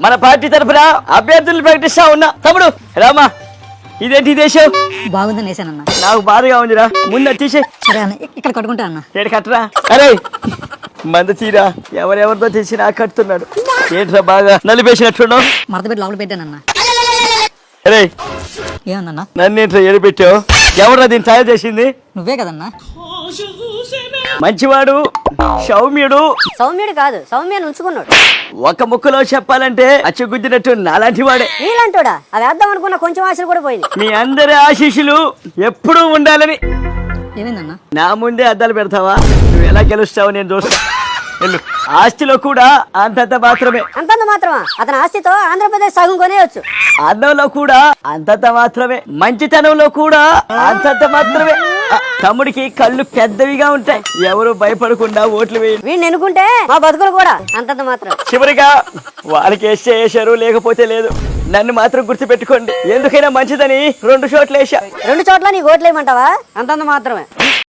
మన పార్టీ తరఫున అభ్యర్థులు ప్రకటిస్తా ఉన్నా. తమ్ముడు రామా, ఇదేంటి దేశం బాగుందని వేసానన్న. నాకు బాధగా ఉందిరా, ముందు తీసే. సరే అన్న, ఇక్కడ కట్టుకుంటా అన్న. ఏడు కట్టరా. అరే మంద తీరా, ఎవరెవరితో తెచ్చి నాకు కట్టుతున్నాడు. ఏంట్రా బాగా నలిపేసినట్టున్నావు. మడత పెట్టి లోపల పెట్టానన్న. అరే ఏమన్నా? నన్ను ఏంట్రా ఏడిపెట్టావు? ఎవరా దీన్ని తయారు చేసింది? నువ్వే కదన్నా. మంచివాడు, సౌమ్యుడు. సౌమ్యుడు కాదు, సౌమ్యాన్ని ఉంచుకున్నాడు. ఒక ముక్కలో చెప్పాలంటే అచ్చుగుద్దినట్టు నాలాంటి వాడే. నీలంటోడా అది వేద్దాం అనుకున్న కొంచెం ఆశలు కూడా పోయింది. మీ అందరి ఆశీస్సులు ఎప్పుడూ ఉండాలని. ఏమైందన్నా? నా ముందే అద్దాలు పెడతావా? నువ్వు ఎలా గెలుస్తావు నేను చూస్తా. వెళ్ళు. ఆస్తిలో కూడా అంతంత మాత్రమే. అంతంత మాత్రమా? అతని ఆస్తితో ఆంధ్రప్రదేశ్ సగం కొనేయచ్చు. అందంలో కూడా అంతంత మాత్రమే, మంచితనంలో కూడా అంతంత మాత్రమే. తమ్ముడికి కళ్ళు పెద్దవిగా ఉంటాయి. ఎవరు భయపడకుండా ఓట్లు వేయండి. వీడిని ఎన్నుకుంటే మా బతుకులు కూడా అంతంత మాత్రం. చివరిగా వాళ్ళకి వేస్తే వేసారు, లేకపోతే లేదు. నన్ను మాత్రం గుర్తు పెట్టుకోండి. ఎందుకైనా మంచిదని 2 చోట్ల వేసా. 2 చోట్ల నీకు ఓట్లు వేయమంటావా? అంతంత మాత్రమే.